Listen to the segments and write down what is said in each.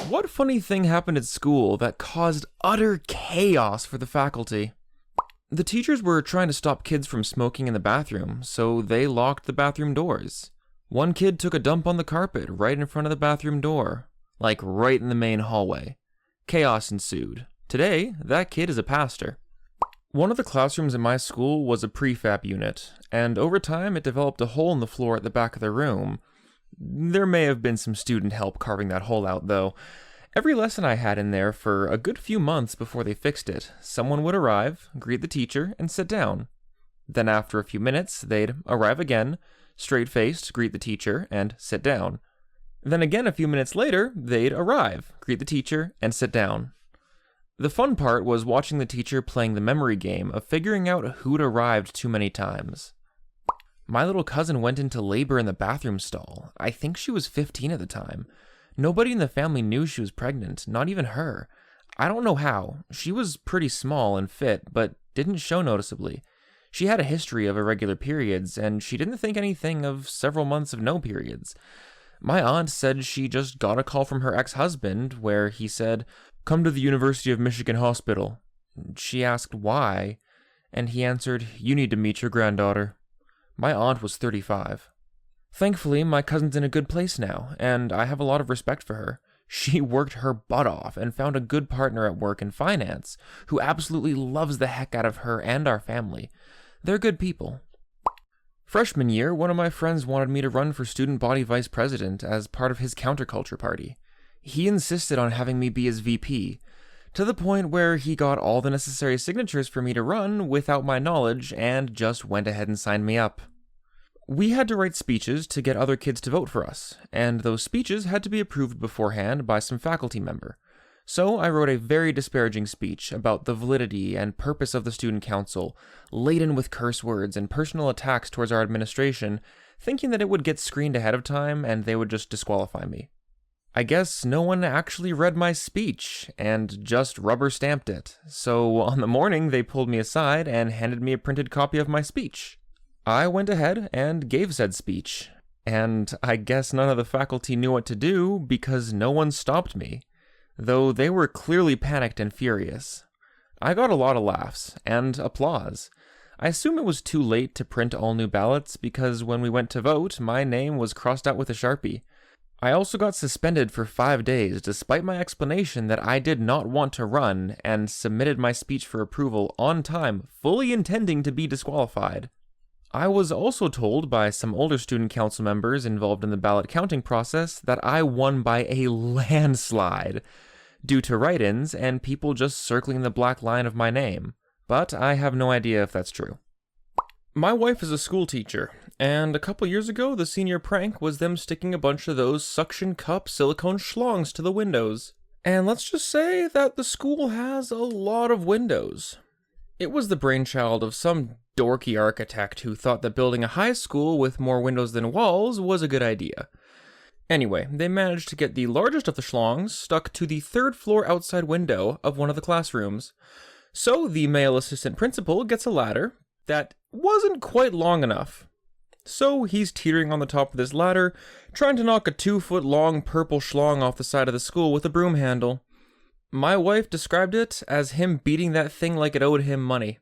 What funny thing happened at school that caused utter chaos for the faculty? The teachers were trying to stop kids from smoking in the bathroom, so they locked the bathroom doors. One kid took a dump on the carpet right in front of the bathroom door, like right in the main hallway. Chaos ensued. Today, that kid is a pastor. One of the classrooms in my school was a prefab unit, and over time it developed a hole in the floor at the back of the room. There may have been some student help carving that hole out, though. Every lesson I had in there for a good few months before they fixed it, someone would arrive, greet the teacher, and sit down. Then after a few minutes, they'd arrive again, straight-faced, greet the teacher, and sit down. Then again a few minutes later, they'd arrive, greet the teacher, and sit down. The fun part was watching the teacher playing the memory game of figuring out who'd arrived too many times. My little cousin went into labor in the bathroom stall. I think she was 15 at the time. Nobody in the family knew she was pregnant, not even her. I don't know how. She was pretty small and fit, but didn't show noticeably. She had a history of irregular periods, and she didn't think anything of several months of no periods. My aunt said she just got a call from her ex-husband, where he said, "Come to the University of Michigan Hospital." She asked why, and he answered, "You need to meet your granddaughter." My aunt was 35. Thankfully, my cousin's in a good place now, and I have a lot of respect for her. She worked her butt off and found a good partner at work in finance, who absolutely loves the heck out of her and our family. They're good people. Freshman year, one of my friends wanted me to run for student body vice president as part of his counterculture party. He insisted on having me be his VP, to the point where he got all the necessary signatures for me to run without my knowledge and just went ahead and signed me up. We had to write speeches to get other kids to vote for us, and those speeches had to be approved beforehand by some faculty member. So I wrote a very disparaging speech about the validity and purpose of the student council, laden with curse words and personal attacks towards our administration, thinking that it would get screened ahead of time and they would just disqualify me. I guess no one actually read my speech, and just rubber stamped it, so on the morning they pulled me aside and handed me a printed copy of my speech. I went ahead and gave said speech, and I guess none of the faculty knew what to do because no one stopped me, though they were clearly panicked and furious. I got a lot of laughs, and applause. I assume it was too late to print all new ballots because when we went to vote, my name was crossed out with a Sharpie. I also got suspended for 5 days despite my explanation that I did not want to run and submitted my speech for approval on time, fully intending to be disqualified. I was also told by some older student council members involved in the ballot counting process that I won by a landslide due to write-ins and people just circling the black line of my name, but I have no idea if that's true. My wife is a school teacher, and a couple years ago the senior prank was them sticking a bunch of those suction cup silicone schlongs to the windows. And let's just say that the school has a lot of windows. It was the brainchild of some dorky architect who thought that building a high school with more windows than walls was a good idea. Anyway, they managed to get the largest of the schlongs stuck to the third floor outside window of one of the classrooms. So the male assistant principal gets a ladder that wasn't quite long enough. So he's teetering on the top of this ladder, trying to knock a 2-foot-long purple schlong off the side of the school with a broom handle. My wife described it as him beating that thing like it owed him money.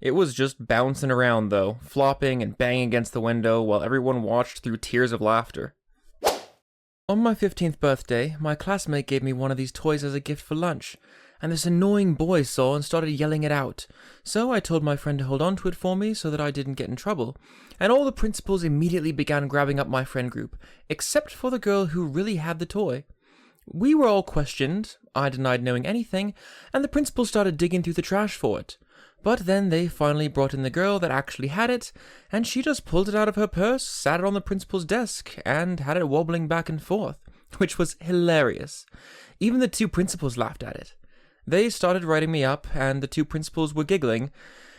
It was just bouncing around, though, flopping and banging against the window while everyone watched through tears of laughter. On my 15th birthday, my classmate gave me one of these toys as a gift for lunch, and this annoying boy saw and started yelling it out. So I told my friend to hold on to it for me so that I didn't get in trouble, and all the principals immediately began grabbing up my friend group, except for the girl who really had the toy. We were all questioned, I denied knowing anything, and the principal started digging through the trash for it. But then they finally brought in the girl that actually had it, and she just pulled it out of her purse, sat it on the principal's desk, and had it wobbling back and forth, which was hilarious. Even the two principals laughed at it. They started writing me up, and the two principals were giggling,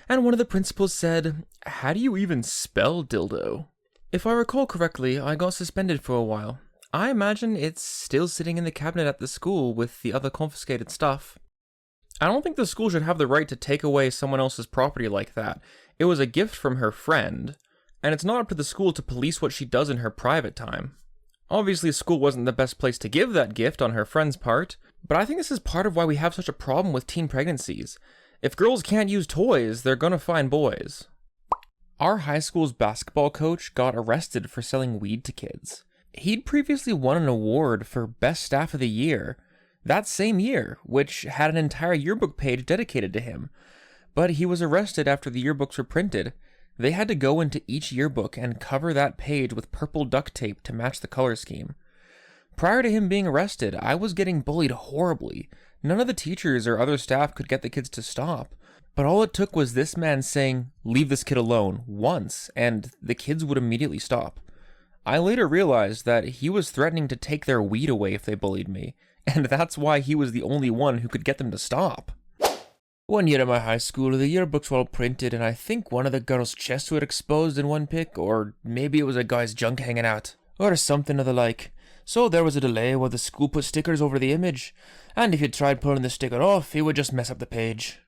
and one of the principals said, "How do you even spell dildo?" If I recall correctly, I got suspended for a while. I imagine it's still sitting in the cabinet at the school with the other confiscated stuff. I don't think the school should have the right to take away someone else's property like that. It was a gift from her friend, and it's not up to the school to police what she does in her private time. Obviously, school wasn't the best place to give that gift on her friend's part, but I think this is part of why we have such a problem with teen pregnancies. If girls can't use toys, they're gonna find boys. Our high school's basketball coach got arrested for selling weed to kids. He'd previously won an award for Best Staff of the Year that same year, which had an entire yearbook page dedicated to him. But he was arrested after the yearbooks were printed. They had to go into each yearbook and cover that page with purple duct tape to match the color scheme. Prior to him being arrested, I was getting bullied horribly. None of the teachers or other staff could get the kids to stop. But all it took was this man saying, "Leave this kid alone," once, and the kids would immediately stop. I later realized that he was threatening to take their weed away if they bullied me, and that's why he was the only one who could get them to stop. One year at my high school, the yearbooks were all printed, and I think one of the girls' chests were exposed in one pic, or maybe it was a guy's junk hanging out, or something of the like. So there was a delay while the school put stickers over the image, and if you tried pulling the sticker off, it would just mess up the page.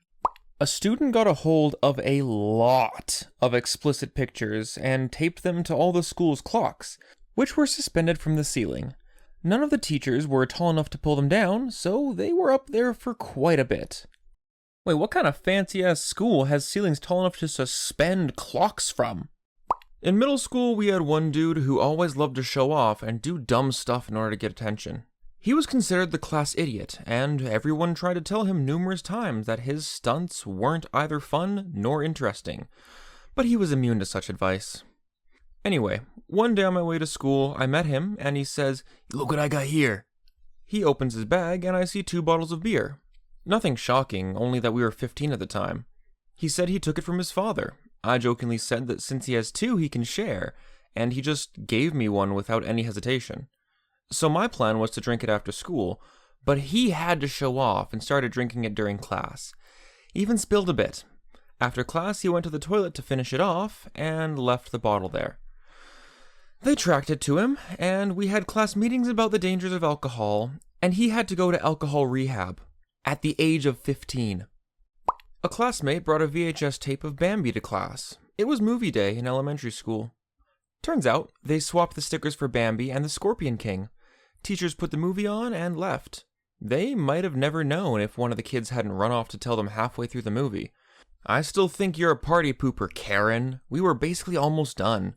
A student got a hold of a lot of explicit pictures and taped them to all the school's clocks, which were suspended from the ceiling. None of the teachers were tall enough to pull them down, so they were up there for quite a bit. Wait, what kind of fancy-ass school has ceilings tall enough to suspend clocks from? In middle school, we had one dude who always loved to show off and do dumb stuff in order to get attention. He was considered the class idiot, and everyone tried to tell him numerous times that his stunts weren't either fun nor interesting, but he was immune to such advice. Anyway, one day on my way to school, I met him, and he says, "Look what I got here." He opens his bag, and I see 2 bottles of beer. Nothing shocking, only that we were 15 at the time. He said he took it from his father. I jokingly said that since he has 2, he can share, and he just gave me one without any hesitation. So my plan was to drink it after school, but he had to show off and started drinking it during class. Even spilled a bit. After class, he went to the toilet to finish it off and left the bottle there. They tracked it to him, and we had class meetings about the dangers of alcohol, and he had to go to alcohol rehab at the age of 15. A classmate brought a VHS tape of Bambi to class. It was movie day in elementary school. Turns out, they swapped the stickers for Bambi and the Scorpion King. Teachers put the movie on and left. They might have never known if one of the kids hadn't run off to tell them halfway through the movie. "I still think you're a party pooper, Karen. We were basically almost done."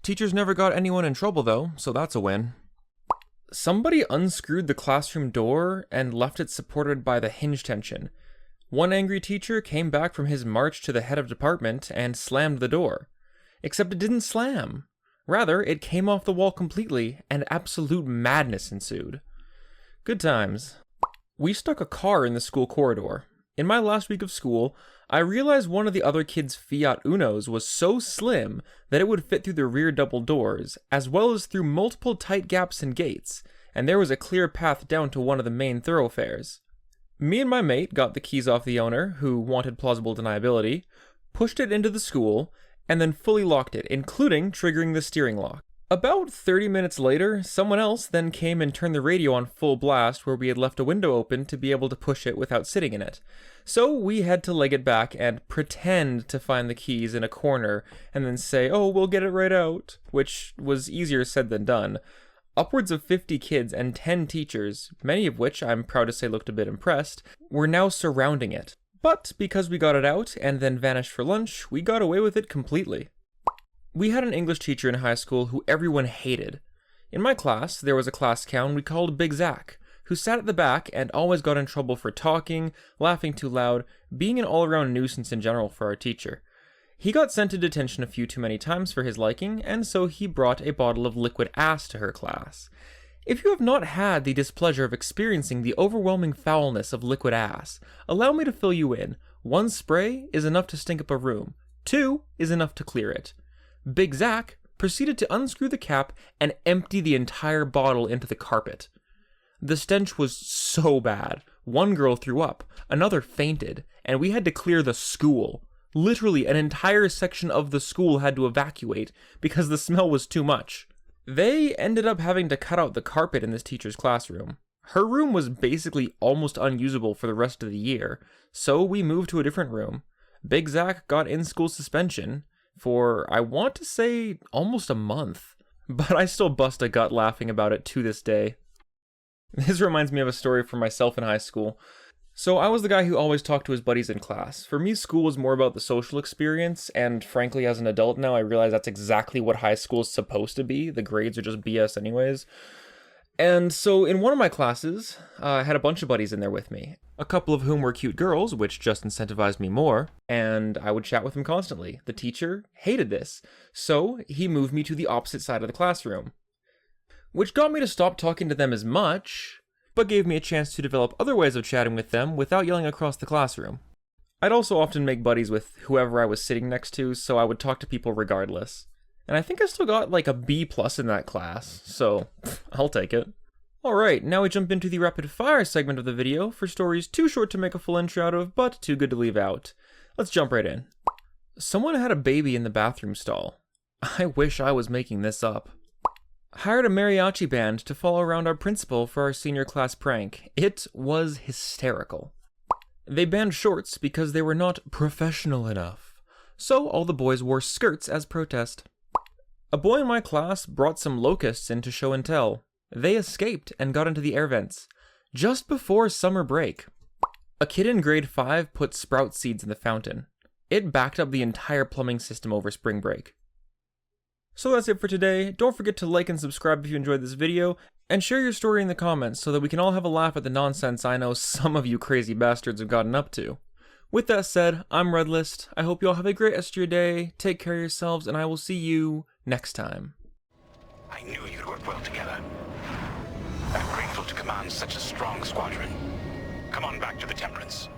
Teachers never got anyone in trouble though, so that's a win. Somebody unscrewed the classroom door and left it supported by the hinge tension. One angry teacher came back from his march to the head of department and slammed the door. Except it didn't slam. Rather, it came off the wall completely, and absolute madness ensued. Good times. We stuck a car in the school corridor. In my last week of school, I realized one of the other kids' Fiat Unos was so slim that it would fit through the rear double doors, as well as through multiple tight gaps and gates, and there was a clear path down to one of the main thoroughfares. Me and my mate got the keys off the owner, who wanted plausible deniability, pushed it into the school, and then fully locked it, including triggering the steering lock. About 30 minutes later, someone else then came and turned the radio on full blast where we had left a window open to be able to push it without sitting in it. So we had to leg it back and pretend to find the keys in a corner and then say, "Oh, we'll get it right out," which was easier said than done. Upwards of 50 kids and 10 teachers, many of which I'm proud to say looked a bit impressed, were now surrounding it. But because we got it out and then vanished for lunch, we got away with it completely. We had an English teacher in high school who everyone hated. In my class, there was a class clown we called Big Zach, who sat at the back and always got in trouble for talking, laughing too loud, being an all-around nuisance in general for our teacher. He got sent to detention a few too many times for his liking, and so he brought a bottle of liquid ass to her class. If you have not had the displeasure of experiencing the overwhelming foulness of liquid ass, allow me to fill you in. 1 spray is enough to stink up a room. 2 is enough to clear it. Big Zach proceeded to unscrew the cap and empty the entire bottle into the carpet. The stench was so bad. One girl threw up, another fainted, and we had to clear the school. Literally, an entire section of the school had to evacuate because the smell was too much. They ended up having to cut out the carpet in this teacher's classroom. Her room was basically almost unusable for the rest of the year, so we moved to a different room. Big Zach got in-school suspension for, I want to say, almost a month. but I still bust a gut laughing about it to this day. This reminds me of a story from myself in high school. So I was the guy who always talked to his buddies in class. For me, school was more about the social experience, and frankly, as an adult now, I realize that's exactly what high school is supposed to be. The grades are just BS anyways. And so in one of my classes, I had a bunch of buddies in there with me, a couple of whom were cute girls, which just incentivized me more, and I would chat with them constantly. The teacher hated this, so he moved me to the opposite side of the classroom, which got me to stop talking to them as much, but gave me a chance to develop other ways of chatting with them without yelling across the classroom. I'd also often make buddies with whoever I was sitting next to, so I would talk to people regardless. And I think I still got like a B+ in that class, so I'll take it. Alright, now we jump into the rapid fire segment of the video for stories too short to make a full intro out of, but too good to leave out. Let's jump right in. Someone had a baby in the bathroom stall. I wish I was making this up. Hired a mariachi band to follow around our principal for our senior class prank. It was hysterical. They banned shorts because they were not professional enough, so all the boys wore skirts as protest. A boy in my class brought some locusts in to show and tell. They escaped and got into the air vents just before summer break. A kid in grade 5 put sprout seeds in the fountain. It backed up the entire plumbing system over spring break. So that's it for today. Don't forget to like and subscribe if you enjoyed this video, and share your story in the comments so that we can all have a laugh at the nonsense I know some of you crazy bastards have gotten up to. With that said, I'm ReddList. I hope you all have a great rest of your day, take care of yourselves, and I will see you next time. I knew you'd work well together. I'm grateful to command such a strong squadron. Come on back to the Temperance.